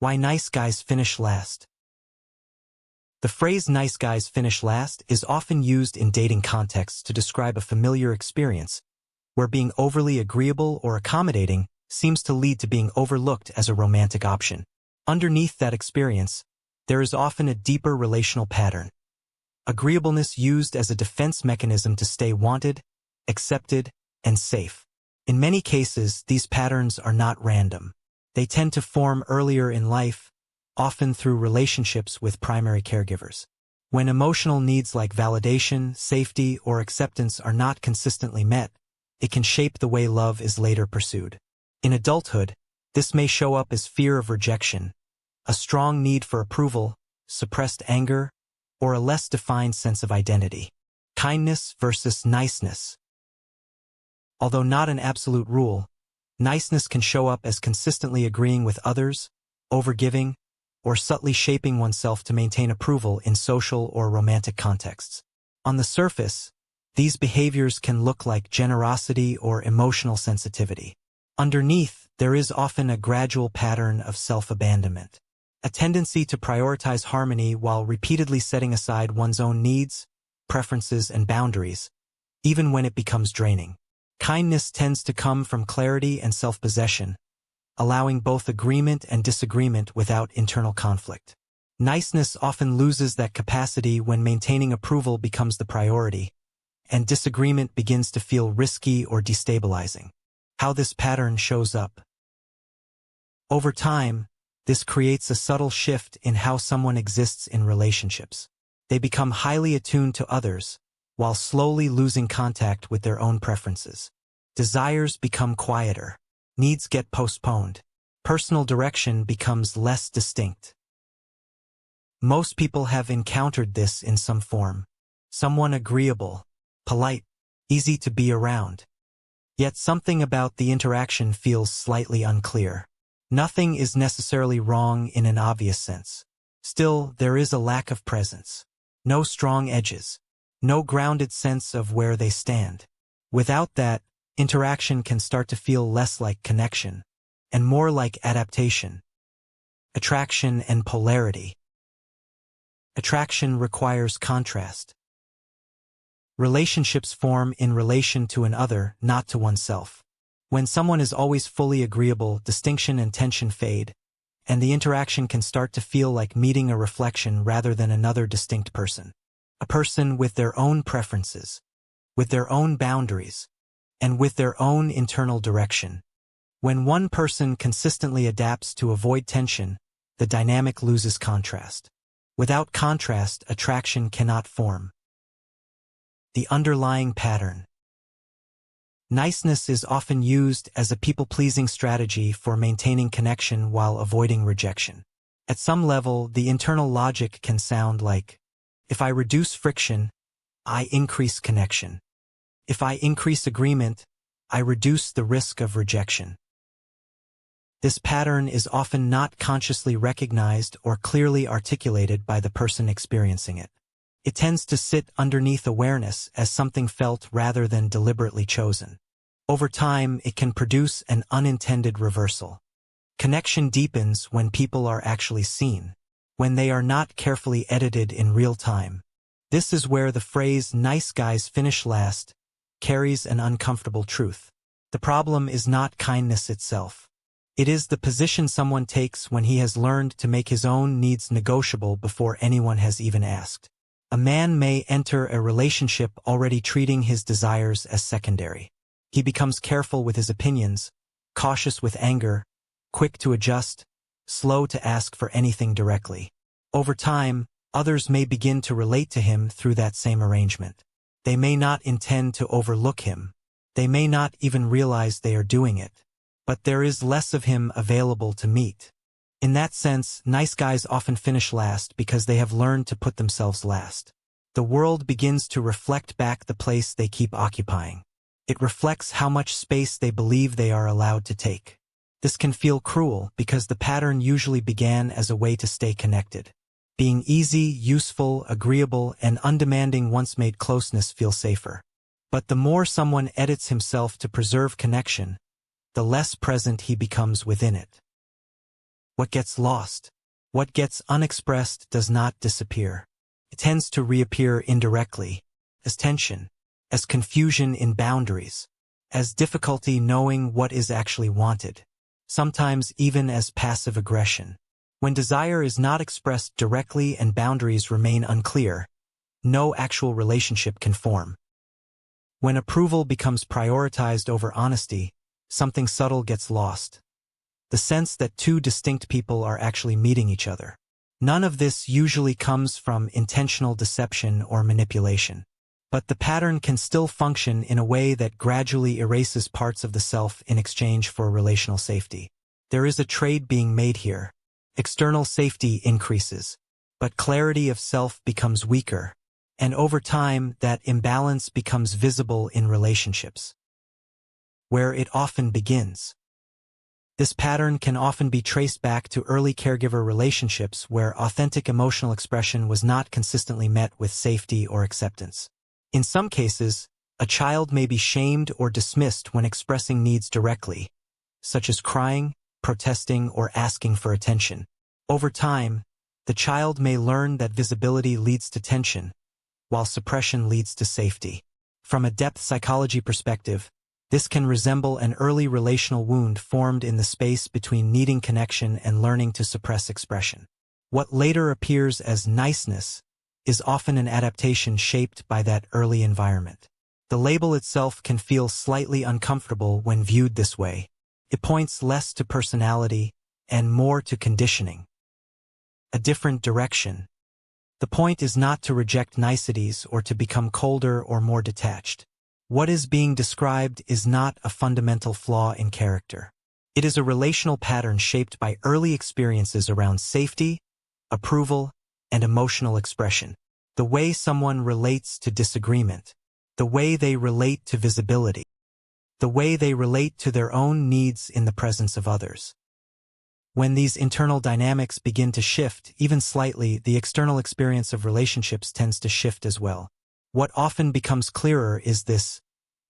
Why nice guys finish last. The phrase nice guys finish last is often used in dating contexts to describe a familiar experience where being overly agreeable or accommodating seems to lead to being overlooked as a romantic option. Underneath that experience, there is often a deeper relational pattern. Agreeableness used as a defense mechanism to stay wanted, accepted, and safe. In many cases, these patterns are not random. They tend to form earlier in life, often through relationships with primary caregivers. When emotional needs like validation, safety, or acceptance are not consistently met, it can shape the way love is later pursued. In adulthood, this may show up as fear of rejection, a strong need for approval, suppressed anger, or a less defined sense of identity. Kindness versus niceness. Although not an absolute rule, niceness can show up as consistently agreeing with others, overgiving, or subtly shaping oneself to maintain approval in social or romantic contexts. On the surface, these behaviors can look like generosity or emotional sensitivity. Underneath, there is often a gradual pattern of self-abandonment, a tendency to prioritize harmony while repeatedly setting aside one's own needs, preferences, and boundaries, even when it becomes draining. Kindness tends to come from clarity and self-possession, allowing both agreement and disagreement without internal conflict. Niceness often loses that capacity when maintaining approval becomes the priority, and disagreement begins to feel risky or destabilizing. How this pattern shows up. Over time, this creates a subtle shift in how someone exists in relationships. They become highly attuned to others, while slowly losing contact with their own preferences. Desires become quieter. Needs get postponed. Personal direction becomes less distinct. Most people have encountered this in some form. Someone agreeable, polite, easy to be around. Yet something about the interaction feels slightly unclear. Nothing is necessarily wrong in an obvious sense. Still, there is a lack of presence. No strong edges. No grounded sense of where they stand. Without that, interaction can start to feel less like connection, and more like adaptation. Attraction and polarity. Attraction requires contrast. Relationships form in relation to another, not to oneself. When someone is always fully agreeable, distinction and tension fade, and the interaction can start to feel like meeting a reflection rather than another distinct person. A person with their own preferences, with their own boundaries, and with their own internal direction. When one person consistently adapts to avoid tension, the dynamic loses contrast. Without contrast, attraction cannot form. The underlying pattern. Niceness is often used as a people-pleasing strategy for maintaining connection while avoiding rejection. At some level, the internal logic can sound like, if I reduce friction, I increase connection. If I increase agreement, I reduce the risk of rejection. This pattern is often not consciously recognized or clearly articulated by the person experiencing it. It tends to sit underneath awareness as something felt rather than deliberately chosen. Over time, it can produce an unintended reversal. Connection deepens when people are actually seen, when they are not carefully edited in real time. This is where the phrase "nice guys finish last" carries an uncomfortable truth. The problem is not kindness itself. It is the position someone takes when he has learned to make his own needs negotiable before anyone has even asked. A man may enter a relationship already treating his desires as secondary. He becomes careful with his opinions, cautious with anger, quick to adjust, slow to ask for anything directly. Over time, others may begin to relate to him through that same arrangement. They may not intend to overlook him. They may not even realize they are doing it. But there is less of him available to meet. In that sense, nice guys often finish last because they have learned to put themselves last. The world begins to reflect back the place they keep occupying. It reflects how much space they believe they are allowed to take. This can feel cruel because the pattern usually began as a way to stay connected. Being easy, useful, agreeable, and undemanding once made closeness feel safer. But the more someone edits himself to preserve connection, the less present he becomes within it. what gets lost. What gets unexpressed does not disappear. It tends to reappear indirectly, as tension, as confusion in boundaries, as difficulty knowing what is actually wanted, sometimes even as passive aggression. When desire is not expressed directly and boundaries remain unclear, no actual relationship can form. When approval becomes prioritized over honesty, something subtle gets lost. The sense that two distinct people are actually meeting each other. None of this usually comes from intentional deception or manipulation. But the pattern can still function in a way that gradually erases parts of the self in exchange for relational safety. There is a trade being made here. External safety increases, but clarity of self becomes weaker, and over time that imbalance becomes visible in relationships, where it often begins. This pattern can often be traced back to early caregiver relationships where authentic emotional expression was not consistently met with safety or acceptance. In some cases, a child may be shamed or dismissed when expressing needs directly, such as crying, protesting, or asking for attention. Over time, the child may learn that visibility leads to tension, while suppression leads to safety. From a depth psychology perspective, this can resemble an early relational wound formed in the space between needing connection and learning to suppress expression. What later appears as niceness is often an adaptation shaped by that early environment. The label itself can feel slightly uncomfortable when viewed this way. It points less to personality and more to conditioning. A different direction. The point is not to reject niceties or to become colder or more detached. What is being described is not a fundamental flaw in character. It is a relational pattern shaped by early experiences around safety, approval, and emotional expression. The way someone relates to disagreement, the way they relate to visibility, the way they relate to their own needs in the presence of others. When these internal dynamics begin to shift, even slightly, the external experience of relationships tends to shift as well. What often becomes clearer is this: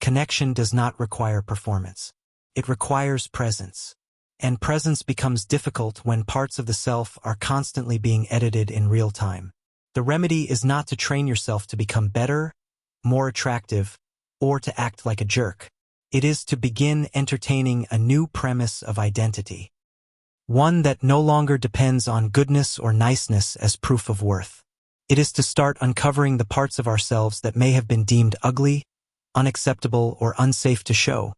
connection does not require performance. It requires presence. And presence becomes difficult when parts of the self are constantly being edited in real time. The remedy is not to train yourself to become better, more attractive, or to act like a jerk. It is to begin entertaining a new premise of identity. One that no longer depends on goodness or niceness as proof of worth. It is to start uncovering the parts of ourselves that may have been deemed ugly, unacceptable, or unsafe to show,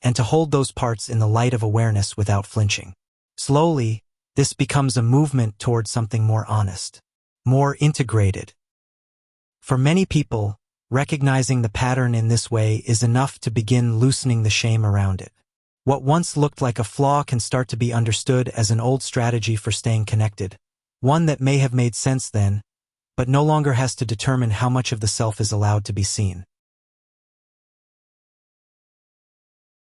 and to hold those parts in the light of awareness without flinching. Slowly, this becomes a movement toward something more honest, more integrated. For many people, recognizing the pattern in this way is enough to begin loosening the shame around it. What once looked like a flaw can start to be understood as an old strategy for staying connected, one that may have made sense then, but no longer has to determine how much of the self is allowed to be seen.